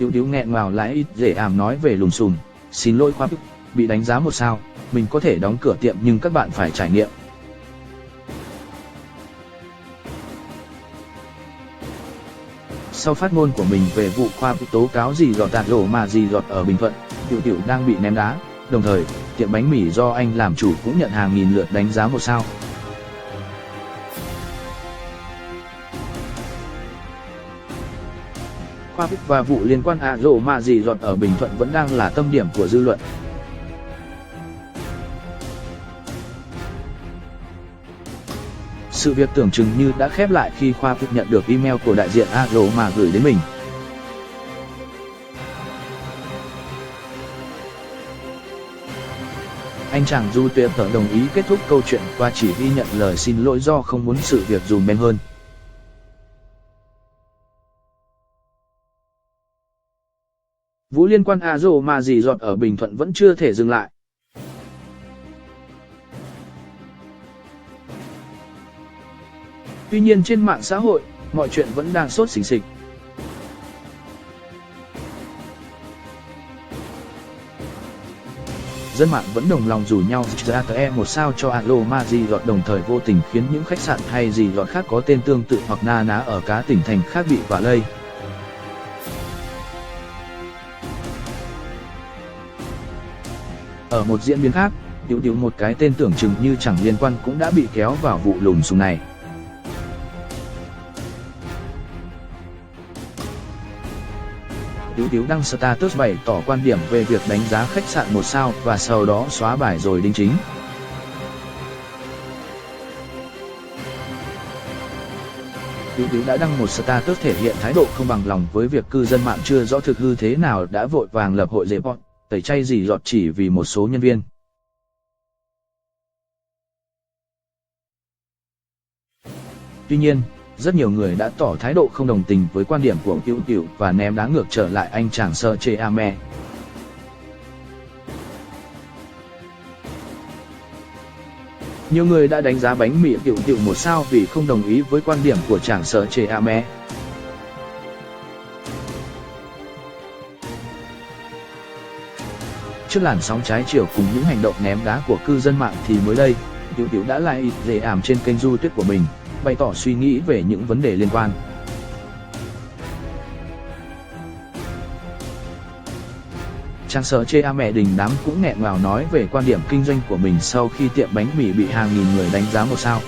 Điếu nghẹn ngào lại ít dễ ảm nói về lùm xùm. Xin lỗi khoa bị đánh giá 1 sao, mình có thể đóng cửa tiệm nhưng các bạn phải trải nghiệm. Sau phát ngôn của mình về vụ khoa tố cáo dì dọt tạt đổ mà dì dọt ở Bình Thuận, Tiểu đang bị ném đá, đồng thời, tiệm bánh mì do anh làm chủ cũng nhận hàng nghìn lượt đánh giá 1 sao. Khoa và vụ liên quan đổ mà dì dọt ở Bình Thuận vẫn đang là tâm điểm của dư luận. Sự việc tưởng chừng như đã khép lại khi Khoa nhận được email của đại diện mà gửi đến mình. Anh chàng Du Tuyệt đồng ý kết thúc câu chuyện và chỉ ghi nhận lời xin lỗi do không muốn sự việc dùm beng hơn. Vụ liên quan mà dì dọt ở Bình Thuận vẫn chưa thể dừng lại. Tuy nhiên trên mạng xã hội, mọi chuyện vẫn đang sốt xình xịch. Dân mạng vẫn đồng lòng rủ nhau ra 1 sao cho mà dì dọt, đồng thời vô tình khiến những khách sạn hay dì dọt khác có tên tương tự hoặc na ná ở các tỉnh thành khác bị vạ lây. Ở một diễn biến khác, một cái tên tưởng chừng như chẳng liên quan cũng đã bị kéo vào vụ lùm xùm này. Tiểu đăng status bày tỏ quan điểm về việc đánh giá khách sạn 1 sao và sau đó xóa bài rồi đính chính. Tiểu đã đăng một status thể hiện thái độ không bằng lòng với việc cư dân mạng chưa rõ thực hư thế nào đã vội vàng lập hội report, tẩy chay dì dọt chỉ vì một số nhân viên. Tuy nhiên, rất nhiều người đã tỏ thái độ không đồng tình với quan điểm của Tiểu và ném đá ngược trở lại anh chàng Serge Ame. Nhiều người đã đánh giá bánh mì Tiểu 1 sao vì không đồng ý với quan điểm của chàng Serge Ame. Trước làn sóng trái chiều cùng những hành động ném đá của cư dân mạng thì mới đây, Tiểu đã lại ít dễ ảm trên kênh Du Tuyết của mình, bày tỏ suy nghĩ về những vấn đề liên quan. Chàng Serge Ame đình đám cũng nghẹn ngào nói về quan điểm kinh doanh của mình sau khi tiệm bánh mì bị hàng nghìn người đánh giá 1 sao.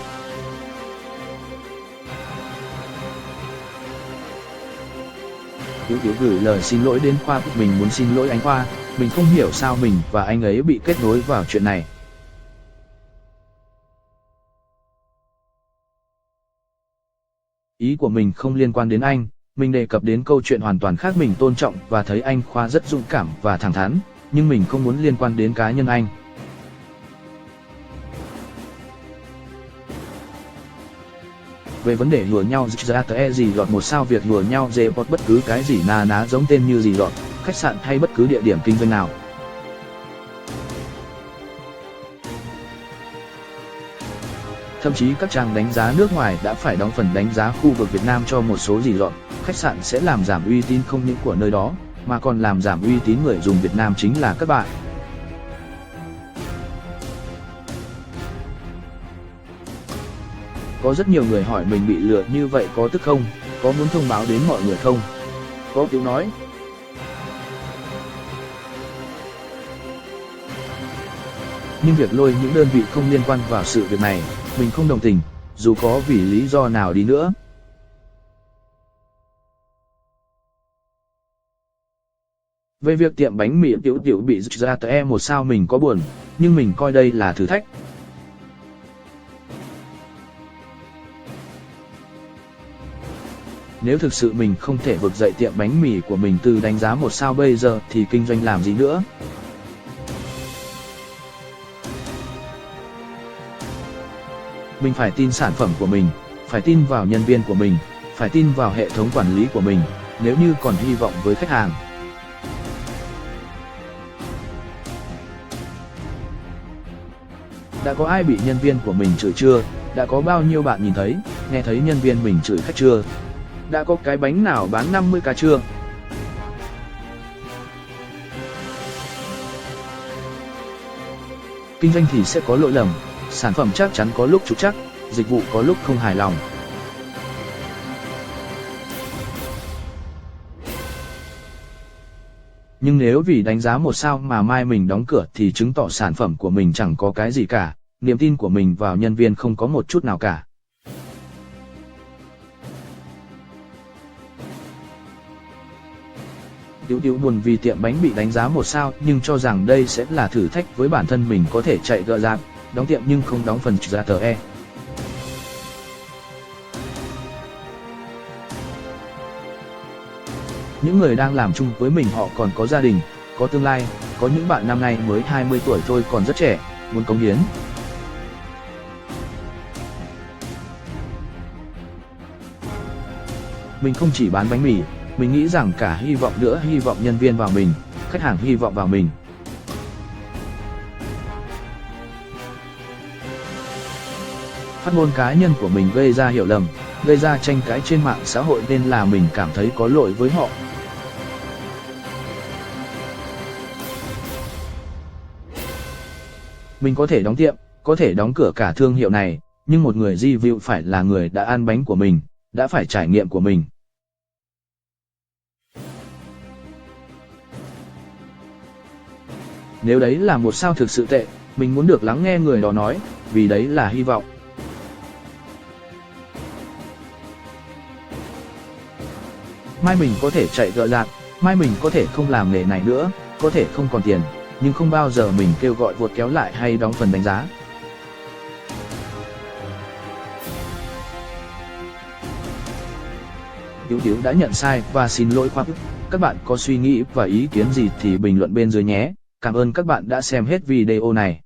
Tiểu gửi lời xin lỗi đến Khoa, mình muốn xin lỗi anh Khoa, mình không hiểu sao mình và anh ấy bị kết nối vào chuyện này. Ý của mình không liên quan đến anh, mình đề cập đến câu chuyện hoàn toàn khác. Mình tôn trọng và thấy anh Khoa rất dũng cảm và thẳng thắn, nhưng mình không muốn liên quan đến cá nhân anh. Về vấn đề lùa nhau dì dọt 1 sao, việc lùa nhau report bất cứ cái gì na ná giống tên như dì dọt, khách sạn hay bất cứ địa điểm kinh doanh nào. Thậm chí các trang đánh giá nước ngoài đã phải đóng phần đánh giá khu vực Việt Nam cho một số dì dọt, khách sạn sẽ làm giảm uy tín không những của nơi đó, mà còn làm giảm uy tín người dùng Việt Nam chính là các bạn. Có rất nhiều người hỏi mình bị lừa như vậy có tức không, có muốn thông báo đến mọi người không? Có Tiểu nói. Nhưng việc lôi những đơn vị không liên quan vào sự việc này, mình không đồng tình, dù có vì lý do nào đi nữa. Về việc tiệm bánh mì Tiểu bị ra 1 sao, mình có buồn, nhưng mình coi đây là thử thách. Nếu thực sự mình không thể vực dậy tiệm bánh mì của mình từ đánh giá 1 sao bây giờ thì kinh doanh làm gì nữa? Mình phải tin sản phẩm của mình, phải tin vào nhân viên của mình, phải tin vào hệ thống quản lý của mình, nếu như còn hy vọng với khách hàng. Đã có ai bị nhân viên của mình chửi chưa? Đã có bao nhiêu bạn nhìn thấy, nghe thấy nhân viên mình chửi khách chưa? Đã có cái bánh nào bán 50k chưa? Kinh doanh thì sẽ có lỗi lầm, sản phẩm chắc chắn có lúc trục trặc, dịch vụ có lúc không hài lòng. Nhưng nếu vì đánh giá 1 sao mà mai mình đóng cửa thì chứng tỏ sản phẩm của mình chẳng có cái gì cả, niềm tin của mình vào nhân viên không có một chút nào cả. Tiểu buồn vì tiệm bánh bị đánh giá 1 sao nhưng cho rằng đây sẽ là thử thách với bản thân mình có thể chạy gỡ rạc, đóng tiệm nhưng không đóng phần ra tờ E. Những người đang làm chung với mình họ còn có gia đình, có tương lai, có những bạn năm nay mới 20 tuổi thôi còn rất trẻ, muốn cống hiến. Mình không chỉ bán bánh mì, mình nghĩ rằng cả hy vọng nữa, hy vọng nhân viên vào mình, khách hàng hy vọng vào mình. Phát ngôn cá nhân của mình gây ra hiểu lầm, gây ra tranh cãi trên mạng xã hội nên là mình cảm thấy có lỗi với họ. Mình có thể đóng tiệm, có thể đóng cửa cả thương hiệu này, nhưng một người review phải là người đã ăn bánh của mình, đã phải trải nghiệm của mình. Nếu đấy là 1 sao thực sự tệ, mình muốn được lắng nghe người đó nói, vì đấy là hy vọng. Mai mình có thể chạy gỡ rạc, mai mình có thể không làm nghề này nữa, có thể không còn tiền, nhưng không bao giờ mình kêu gọi vuột kéo lại hay đóng phần đánh giá. Tiểu đã nhận sai và xin lỗi khoác. Các bạn có suy nghĩ và ý kiến gì thì bình luận bên dưới nhé. Cảm ơn các bạn đã xem hết video này.